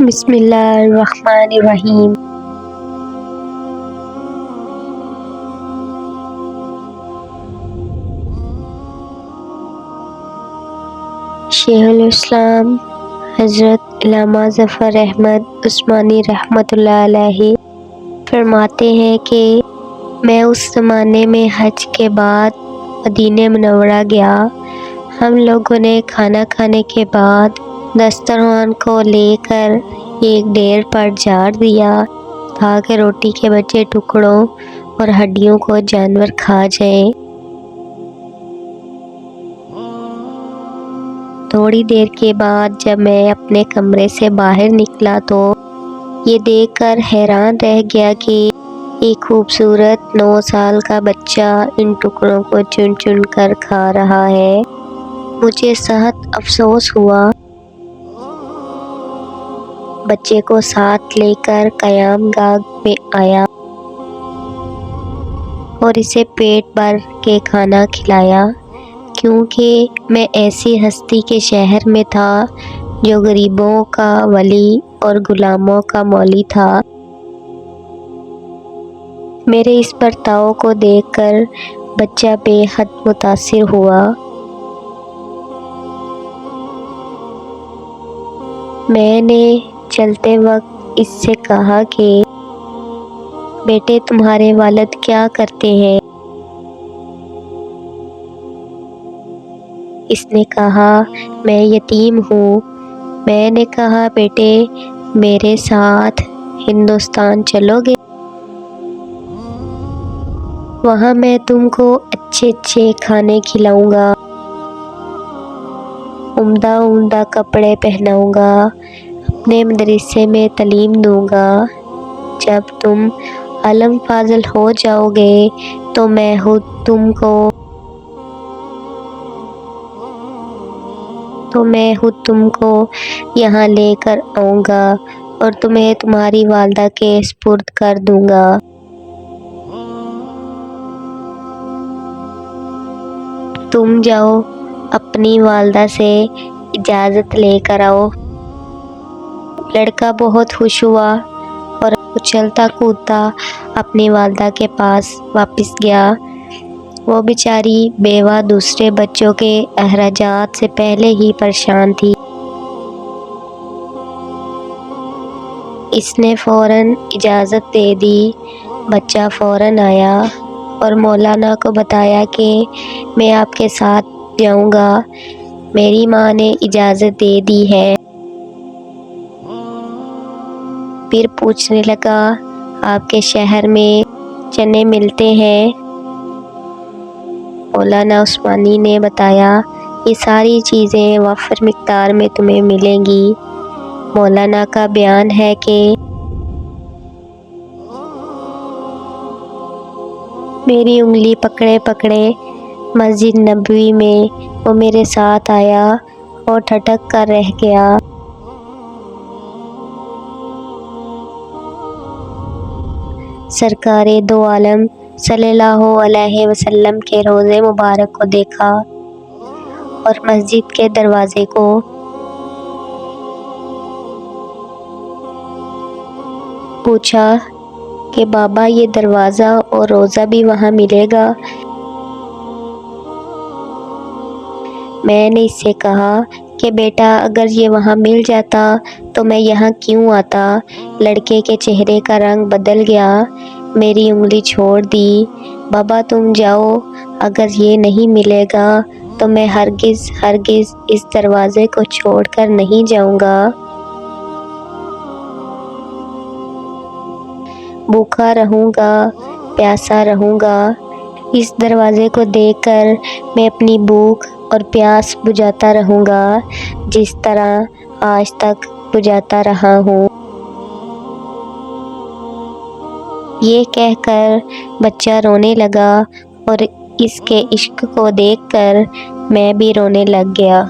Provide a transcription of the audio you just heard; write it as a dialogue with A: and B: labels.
A: بسم اللہ الرحمن الرحیم۔ شیخ الاسلام حضرت علامہ ظفر احمد عثمانی رحمۃ اللہ علیہ فرماتے ہیں کہ میں اس زمانے میں حج کے بعد مدینہ منورہ گیا۔ ہم لوگوں نے کھانا کھانے کے بعد دسترخوان کو لے کر ایک ڈھیر پر جاڑ دیا تاکہ روٹی کے بچے ٹکڑوں اور ہڈیوں کو جانور کھا جائیں۔ تھوڑی دیر کے بعد جب میں اپنے کمرے سے باہر نکلا تو یہ دیکھ کر حیران رہ گیا کہ ایک خوبصورت 9 سال کا بچہ ان ٹکڑوں کو چن چن کر کھا رہا ہے۔ مجھے سخت افسوس ہوا۔ بچے کو ساتھ لے کر قیام گاہ میں آیا اور اسے پیٹ بھر کے کھانا کھلایا، کیونکہ میں ایسی ہستی کے شہر میں تھا جو غریبوں کا ولی اور غلاموں کا مولی تھا۔ میرے اس برتاؤ کو دیکھ کر بچہ بے حد متاثر ہوا۔ میں نے چلتے وقت اس سے کہا کہ بیٹے تمہارے والد کیا کرتے ہیں؟ اس نے کہا میں یتیم ہوں۔ میں نے کہا بیٹے میرے ساتھ ہندوستان چلو گے؟ وہاں میں تم کو اچھے کھانے کھلاؤں گا، عمدہ کپڑے پہناؤں گا، اپنے مدرسے میں تعلیم دوں گا۔ جب تم علم فاضل ہو جاؤ گے تو میں خود تم کو یہاں لے کر آؤں گا اور تمہیں تمہاری والدہ کے سپرد کر دوں گا۔ تم جاؤ اپنی والدہ سے اجازت لے کر آؤ۔ لڑکا بہت خوش ہوا اور اچھلتا کودتا اپنی والدہ کے پاس واپس گیا۔ وہ بیچاری بیوہ دوسرے بچوں کے اخراجات سے پہلے ہی پریشان تھی۔ اس نے فوراً اجازت دے دی۔ بچہ فوراً آیا اور مولانا کو بتایا کہ میں آپ کے ساتھ جاؤں گا، میری ماں نے اجازت دے دی ہے۔ پھر پوچھنے لگا آپ کے شہر میں چنے ملتے ہیں؟ مولانا عثمانی نے بتایا یہ ساری چیزیں وافر مقدار میں تمہیں ملیں گی۔ مولانا کا بیان ہے کہ میری انگلی پکڑے پکڑے مسجد نبوی میں وہ میرے ساتھ آیا اور ٹھٹک کر رہ گیا۔ سرکار دو عالم صلی اللہ علیہ وسلم کے روضے مبارک کو دیکھا اور مسجد کے دروازے کو۔ پوچھا کہ بابا یہ دروازہ اور روضہ بھی وہاں ملے گا؟ میں نے اس سے کہا کہ بیٹا اگر یہ وہاں مل جاتا تو میں یہاں کیوں آتا؟ لڑکے کے چہرے کا رنگ بدل گیا، میری انگلی چھوڑ دی۔ بابا تم جاؤ، اگر یہ نہیں ملے گا تو میں ہرگز اس دروازے کو چھوڑ کر نہیں جاؤں گا۔ بھوکا رہوں گا، پیاسا رہوں گا، اس دروازے کو دیکھ کر میں اپنی بھوک اور پیاس بجھاتا رہوں گا جس طرح آج تک بجھاتا رہا ہوں۔ یہ کہہ کر بچہ رونے لگا اور اس کے عشق کو دیکھ کر میں بھی رونے لگ گیا۔